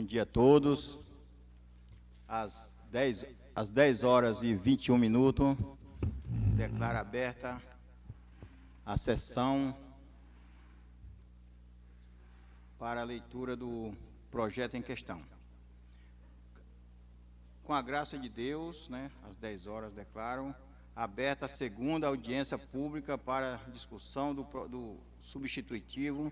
dia a todos. Às 10 horas e 21 minutos, declaro aberta a sessão para a leitura do projeto em questão. Com a graça de Deus, às 10 horas declaro aberta a segunda audiência pública para discussão do substitutivo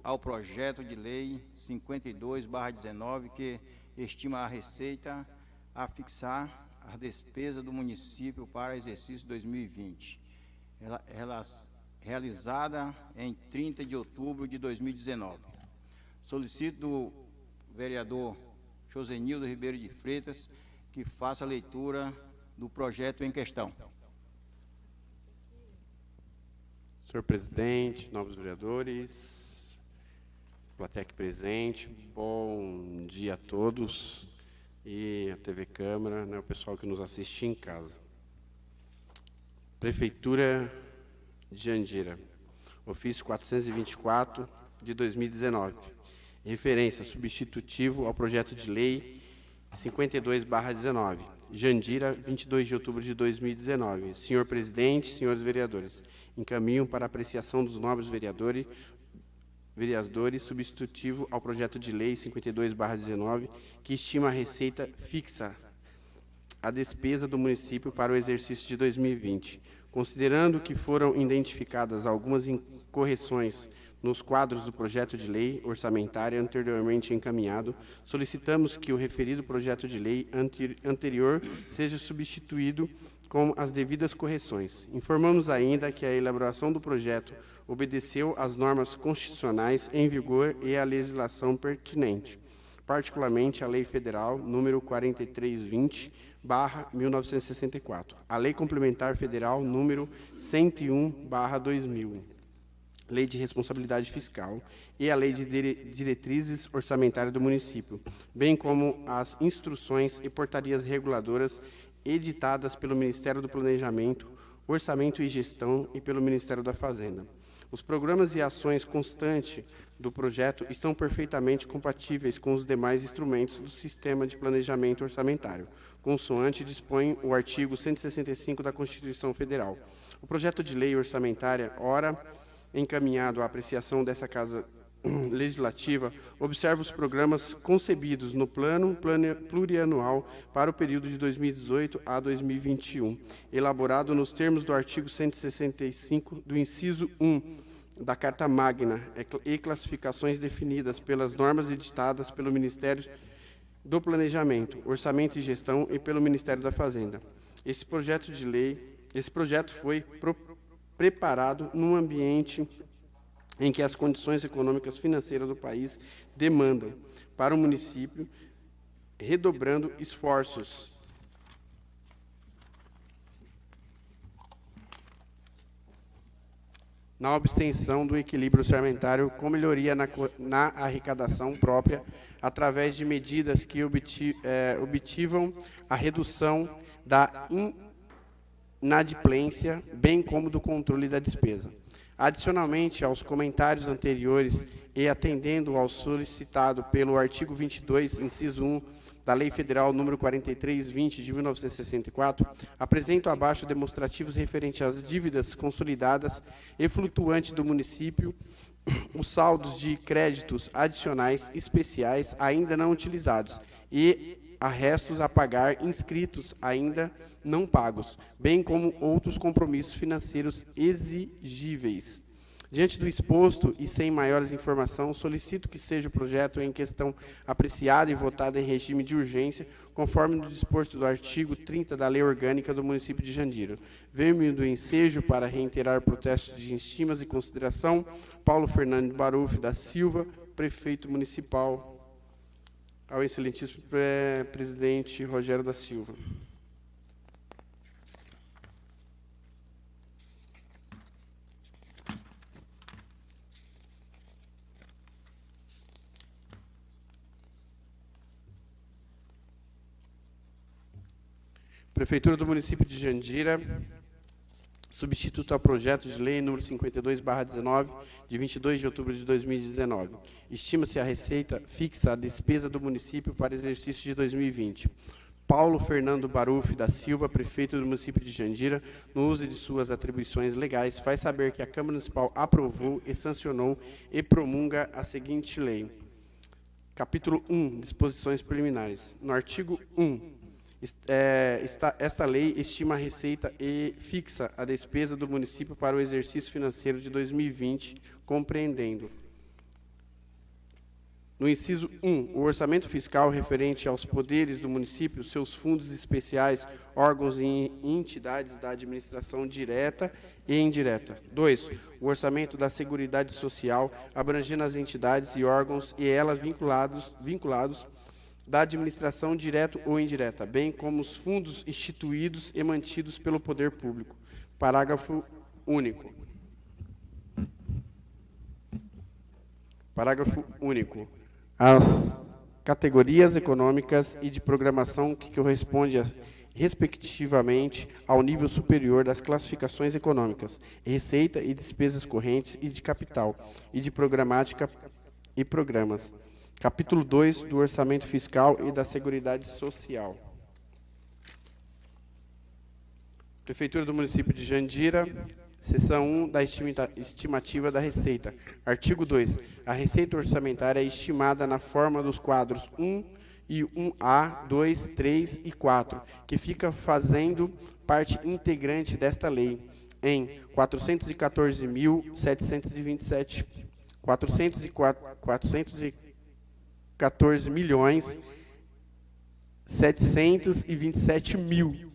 ao projeto de lei 52/19, que estima a receita a fixar a despesa do município para exercício 2020, realizada em 30 de outubro de 2019. Solicito do vereador Josenildo Ribeiro de Freitas que faça a leitura do projeto em questão. Senhor presidente, nobres vereadores, plateia aqui presente, bom dia a todos e a TV Câmara, o pessoal que nos assiste em casa. Prefeitura de Jandira, ofício 424 de 2019, referência substitutivo ao projeto de lei 52/19, Jandira, 22 de outubro de 2019. Senhor presidente, senhores vereadores, encaminho para apreciação dos nobres vereadores substitutivo ao projeto de lei 52/19, que estima a receita fixa a despesa do município para o exercício de 2020. Considerando que foram identificadas algumas incorreções nos quadros do projeto de lei orçamentária anteriormente encaminhado, solicitamos que o referido projeto de lei anterior seja substituído com as devidas correções. Informamos ainda que a elaboração do projeto obedeceu às normas constitucionais em vigor e à legislação pertinente, particularmente a Lei Federal número 4320/1964, a Lei Complementar Federal número 101/2000, Lei de Responsabilidade Fiscal e a Lei de Diretrizes Orçamentárias do Município, bem como as instruções e portarias reguladoras editadas pelo Ministério do Planejamento, Orçamento e Gestão e pelo Ministério da Fazenda. Os programas e ações constantes do projeto estão perfeitamente compatíveis com os demais instrumentos do Sistema de Planejamento Orçamentário, consoante dispõe o artigo 165 da Constituição Federal. O projeto de lei orçamentária, ora encaminhado à apreciação dessa Casa Legislativa, observa os programas concebidos no Plano Plurianual para o período de 2018 a 2021, elaborado nos termos do artigo 165 do inciso 1 da Carta Magna e classificações definidas pelas normas editadas pelo Ministério do Planejamento, Orçamento e Gestão e pelo Ministério da Fazenda. Esse projeto foi preparado num ambiente em que as condições econômicas financeiras do país demandam para o município, redobrando esforços na obtenção do equilíbrio orçamentário com melhoria na arrecadação própria, através de medidas que obtivam a redução da inadimplência, bem como do controle da despesa. Adicionalmente aos comentários anteriores e atendendo ao solicitado pelo artigo 22, inciso 1, da Lei Federal número 4320 de 1964, apresento abaixo demonstrativos referentes às dívidas consolidadas e flutuantes do município, os saldos de créditos adicionais especiais ainda não utilizados e a restos a pagar inscritos ainda não pagos, bem como outros compromissos financeiros exigíveis. Diante do exposto e sem maiores informações, solicito que seja o projeto em questão apreciado e votado em regime de urgência, conforme no disposto do artigo 30 da Lei Orgânica do município de Jandira. Venho do ensejo para reiterar protestos de estimas e consideração, Paulo Fernando Baruf da Silva, prefeito municipal, ao excelentíssimo presidente Rogério da Silva. Prefeitura do município de Jandira substituto ao projeto de lei número 52/19, de 22 de outubro de 2019. Estima-se a receita fixa à despesa do município para exercício de 2020. Paulo Fernando Baruf da Silva, prefeito do município de Jandira, no uso de suas atribuições legais, faz saber que a Câmara Municipal aprovou e sancionou e promulga a seguinte lei. Capítulo 1, disposições preliminares. No artigo 1, esta lei estima a receita e fixa a despesa do município para o exercício financeiro de 2020, compreendendo: no inciso 1, o orçamento fiscal referente aos poderes do município, seus fundos especiais, órgãos e entidades da administração direta e indireta. 2, o orçamento da Seguridade Social, abrangendo as entidades e órgãos e elas vinculados da administração direta ou indireta, bem como os fundos instituídos e mantidos pelo poder público. Parágrafo único. Parágrafo único. As categorias econômicas e de programação que correspondem, respectivamente, ao nível superior das classificações econômicas, receita e despesas correntes e de capital, e de programática e programas. Capítulo 2 do Orçamento Fiscal e da Seguridade Social. Prefeitura do município de Jandira, seção 1 da estimativa da receita. Artigo 2. A receita orçamentária é estimada na forma dos quadros 1 e 1A, 2, 3 e 4, que fica fazendo parte integrante desta lei, em 414.727, 414.727.000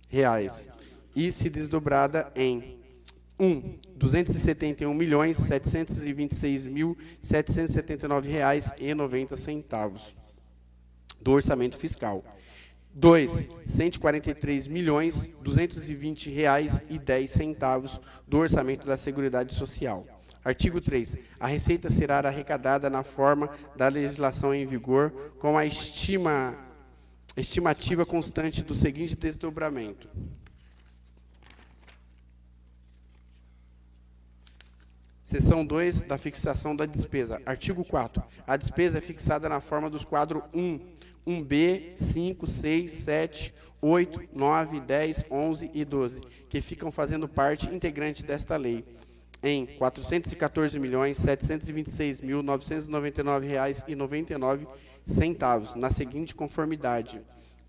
reais, e se desdobrada em 271.726.779 reais e 90 centavos do orçamento fiscal. 2, 143.220 reais e 10 centavos do orçamento da Seguridade Social. Artigo 3. A receita será arrecadada na forma da legislação em vigor, com a estimativa constante do seguinte desdobramento. Seção 2 da fixação da despesa. Artigo 4. A despesa é fixada na forma dos quadros 1, 1B, 5, 6, 7, 8, 9, 10, 11 e 12, que ficam fazendo parte integrante desta lei, em R$ 414.726.999 reais e 99 centavos, na seguinte conformidade: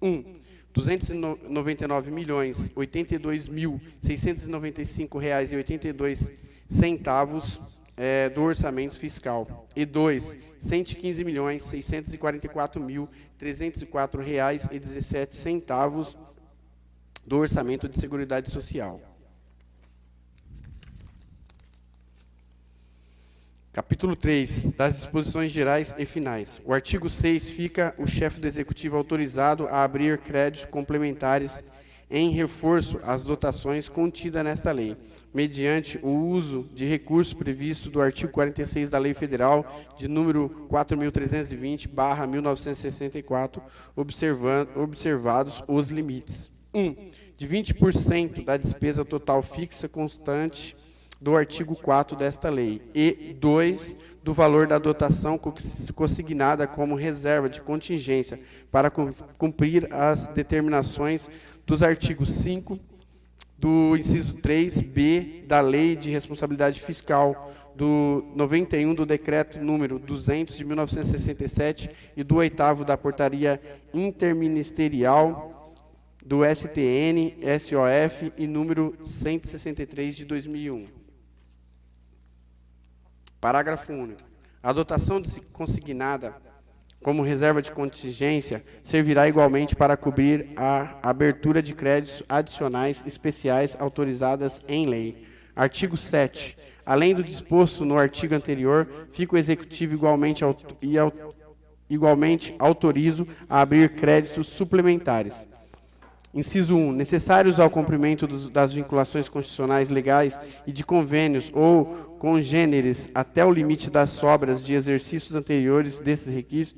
1. 299.082.695 reais e 82 centavos do orçamento fiscal, e 2, 115.644.304 reais e 17 centavos do orçamento de Seguridade Social. Capítulo 3, das disposições gerais e finais. O artigo 6 fica o chefe do Executivo autorizado a abrir créditos complementares em reforço às dotações contidas nesta lei, mediante o uso de recursos previsto do artigo 46 da Lei Federal de número 4.320/1964, observados os limites: 1. De 20% da despesa total fixa constante do artigo 4 desta lei, e 2, do valor da dotação consignada como reserva de contingência para cumprir as determinações dos artigos 5 do inciso 3b da Lei de Responsabilidade Fiscal, do 91 do Decreto número 200 de 1967 e do 8º da Portaria Interministerial do STN, SOF e número 163 de 2001. Parágrafo único. A dotação consignada como reserva de contingência servirá igualmente para cobrir a abertura de créditos adicionais especiais autorizadas em lei. Artigo 7. Além do disposto no artigo anterior, fica o Executivo igualmente autorizo a abrir créditos suplementares. Inciso 1. Necessários ao cumprimento das vinculações constitucionais legais e de convênios ou congêneres até o limite das sobras de exercícios anteriores desses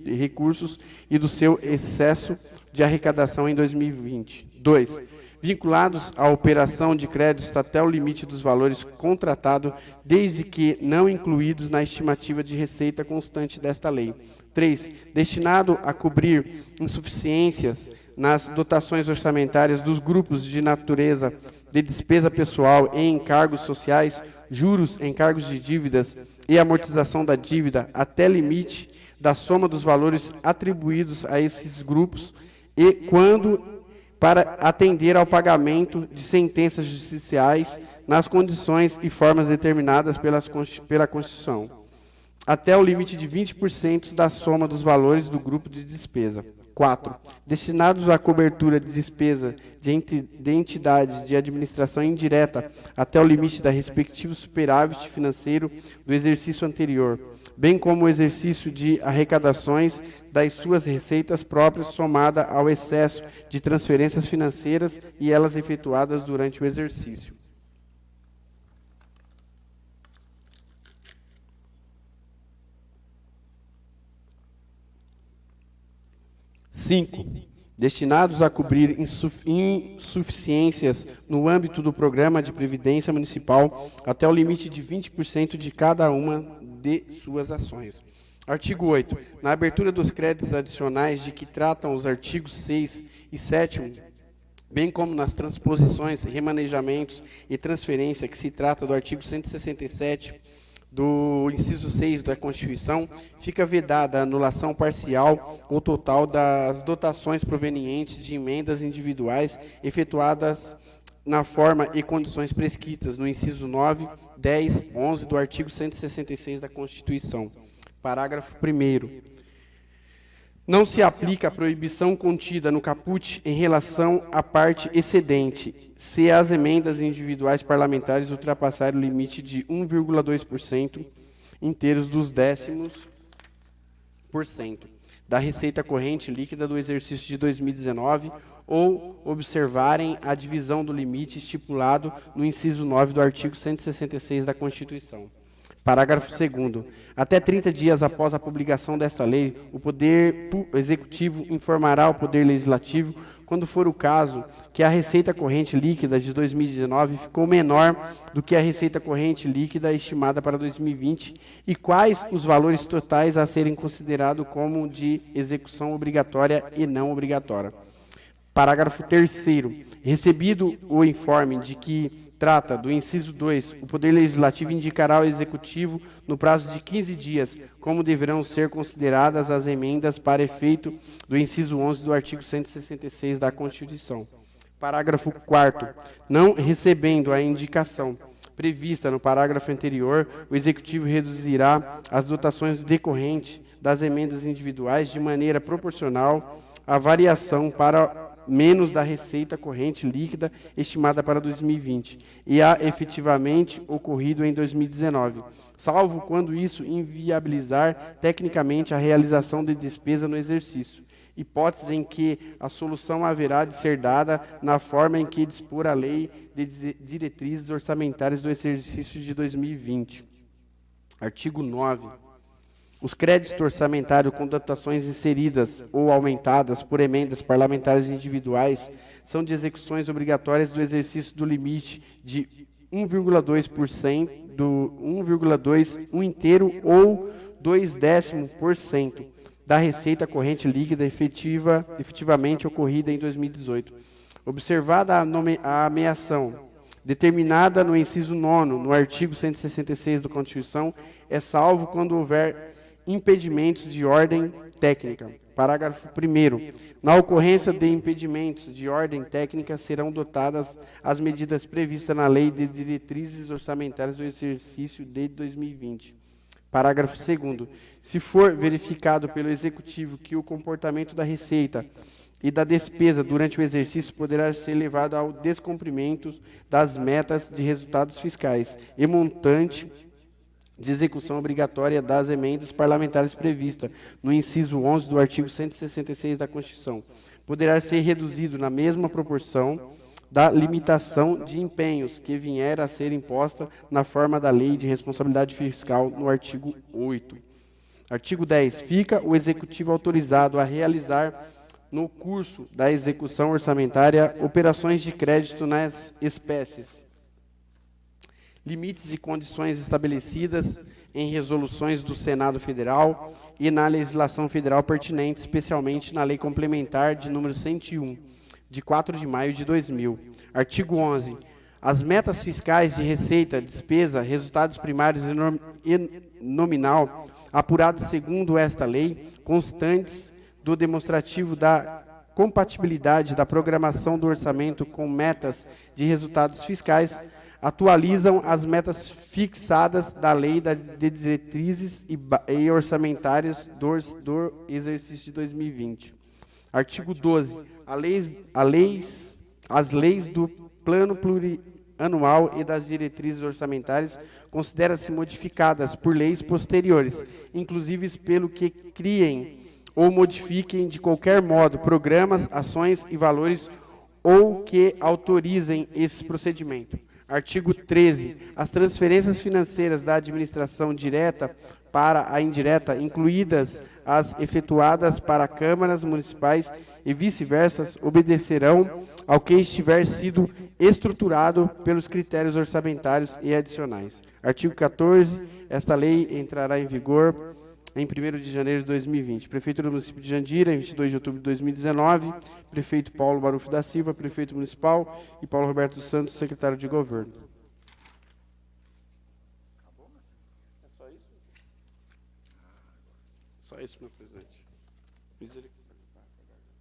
recursos e do seu excesso de arrecadação em 2020. 2. vinculados à operação de crédito até o limite dos valores contratados, desde que não incluídos na estimativa de receita constante desta lei. 3. Destinado a cobrir insuficiências nas dotações orçamentárias dos grupos de natureza de despesa pessoal e encargos sociais, juros, encargos de dívidas e amortização da dívida até limite da soma dos valores atribuídos a esses grupos e quando para atender ao pagamento de sentenças judiciais nas condições e formas determinadas pela Constituição, até o limite de 20% da soma dos valores do grupo de despesa. 4. Destinados à cobertura de despesa de entidades de administração indireta até o limite da respectivo superávit financeiro do exercício anterior, bem como o exercício de arrecadações das suas receitas próprias somada ao excesso de transferências financeiras e elas efetuadas durante o exercício. 5. Destinados a cobrir insuficiências no âmbito do Programa de Previdência Municipal até o limite de 20% de cada uma de suas ações. Artigo 8. Na abertura dos créditos adicionais de que tratam os artigos 6 e 7, bem como nas transposições, remanejamentos e transferência que se trata do artigo 167, do inciso 6 da Constituição, fica vedada a anulação parcial ou total das dotações provenientes de emendas individuais efetuadas na forma e condições prescritas no inciso 9, 10, 11 do artigo 166 da Constituição. Parágrafo 1º. Não se aplica a proibição contida no caput em relação à parte excedente, se as emendas individuais parlamentares ultrapassarem o limite de 1,2% inteiros dos 10% da receita corrente líquida do exercício de 2019 ou observarem a divisão do limite estipulado no inciso 9 do artigo 166 da Constituição. Parágrafo 2º. Até 30 dias após a publicação desta lei, o Poder Executivo informará ao Poder Legislativo, quando for o caso, que a receita corrente líquida de 2019 ficou menor do que a receita corrente líquida estimada para 2020 e quais os valores totais a serem considerados como de execução obrigatória e não obrigatória. Parágrafo 3º. Recebido o informe de que trata do inciso 2, o Poder Legislativo indicará ao Executivo, no prazo de 15 dias, como deverão ser consideradas as emendas para efeito do inciso 11 do artigo 166 da Constituição. Parágrafo 4º. Não recebendo a indicação prevista no parágrafo anterior, o Executivo reduzirá as dotações decorrentes das emendas individuais de maneira proporcional à variação para menos da receita corrente líquida estimada para 2020 e a efetivamente ocorrido em 2019, salvo quando isso inviabilizar tecnicamente a realização de despesa no exercício, hipótese em que a solução haverá de ser dada na forma em que dispor a Lei de Diretrizes Orçamentárias do exercício de 2020. Artigo 9. Os créditos orçamentários com dotações inseridas ou aumentadas por emendas parlamentares individuais são de execuções obrigatórias do exercício do limite de 1,2%, do 1,2, 1 inteiro ou 0,2% da receita corrente líquida efetivamente ocorrida em 2018. Observada a ameação determinada no inciso 9º, no artigo 166 da Constituição, é salvo quando houver impedimentos de ordem técnica. Parágrafo 1º. Na ocorrência de impedimentos de ordem técnica, serão dotadas as medidas previstas na Lei de Diretrizes Orçamentárias do Exercício de 2020. Parágrafo 2º. Se for verificado pelo Executivo que o comportamento da receita e da despesa durante o exercício poderá ser levado ao descumprimento das metas de resultados fiscais e montante de execução obrigatória das emendas parlamentares previstas no inciso 11 do artigo 166 da Constituição, poderá ser reduzido na mesma proporção da limitação de empenhos que vier a ser imposta na forma da Lei de Responsabilidade Fiscal no artigo 8. Artigo 10. Fica o Executivo autorizado a realizar no curso da execução orçamentária, operações de crédito nas espécies, limites e condições estabelecidas em resoluções do Senado Federal e na legislação federal pertinente, especialmente na Lei Complementar de número 101, de 4 de maio de 2000. Artigo 11. As metas fiscais de receita, despesa, resultados primários e nominal, apurados segundo esta lei, constantes do demonstrativo da compatibilidade da programação do orçamento com metas de resultados fiscais, atualizam as metas fixadas da Lei de Diretrizes e Orçamentárias do exercício de 2020. Artigo 12. As leis do Plano Plurianual e das Diretrizes Orçamentárias consideram-se modificadas por leis posteriores, inclusive pelo que criem ou modifiquem de qualquer modo programas, ações e valores ou que autorizem esse procedimento. Artigo 13. As transferências financeiras da administração direta para a indireta, incluídas as efetuadas para câmaras municipais e vice-versa, obedecerão ao que estiver sido estruturado pelos critérios orçamentários e adicionais. Artigo 14. Esta lei entrará em vigor em 1º de janeiro de 2020. Prefeito do município de Jandira, em 22 de outubro de 2019. Prefeito Paulo Barufo da Silva, prefeito municipal, e Paulo Roberto dos Santos, secretário de governo. É só isso? Só isso, meu presidente.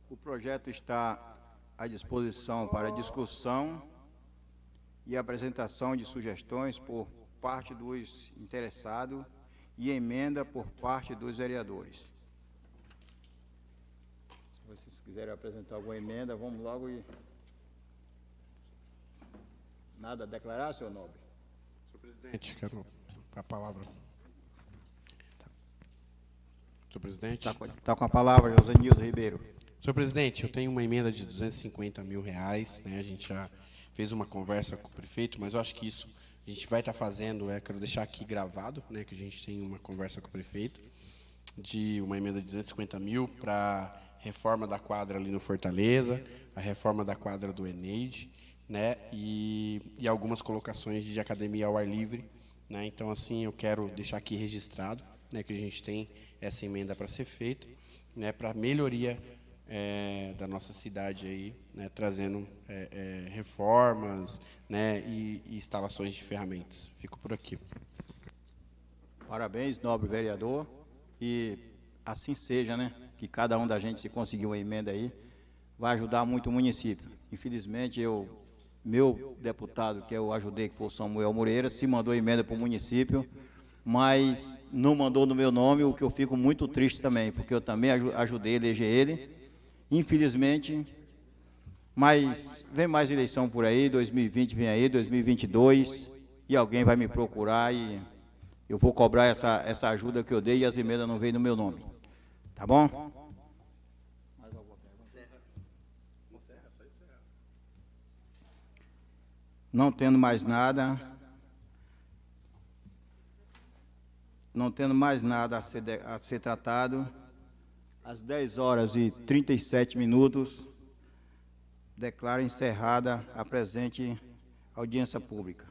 O projeto está à disposição para discussão e apresentação de sugestões por parte dos interessados e emenda por parte dos vereadores. Se vocês quiserem apresentar alguma emenda, vamos logo e... Nada a declarar, senhor Nobre? Senhor presidente, quero a palavra. Senhor presidente. Está com a palavra, José Nildo Ribeiro. Senhor presidente, eu tenho uma emenda de R$250 mil, né? A gente já fez uma conversa com o prefeito, mas eu acho que isso a gente vai estar fazendo, quero deixar aqui gravado, né, que a gente tem uma conversa com o prefeito, de uma emenda de 250 mil para reforma da quadra ali no Fortaleza, a reforma da quadra do Eneide, né, e algumas colocações de academia ao ar livre, né. Então, assim, eu quero deixar aqui registrado, né, que a gente tem essa emenda para ser feita, né, para melhoria da nossa cidade aí, né, trazendo reformas, né, e instalações de ferramentas. Fico por aqui. Parabéns, nobre vereador, e assim seja, né, que cada um da gente, se conseguir uma emenda aí, vai ajudar muito o município. Infelizmente, meu deputado, que eu ajudei, que foi o Samuel Moreira, se mandou emenda para o município, mas não mandou no meu nome, o que eu fico muito triste também, porque eu também ajudei a eleger ele. Infelizmente, mas vem mais eleição por aí, 2020 vem aí, 2022, e alguém vai me procurar e eu vou cobrar essa ajuda que eu dei e as emendas não veio no meu nome. Tá bom? Mais alguma pergunta? Não tendo mais nada, a ser tratado, às 10h37, declaro encerrada a presente audiência pública.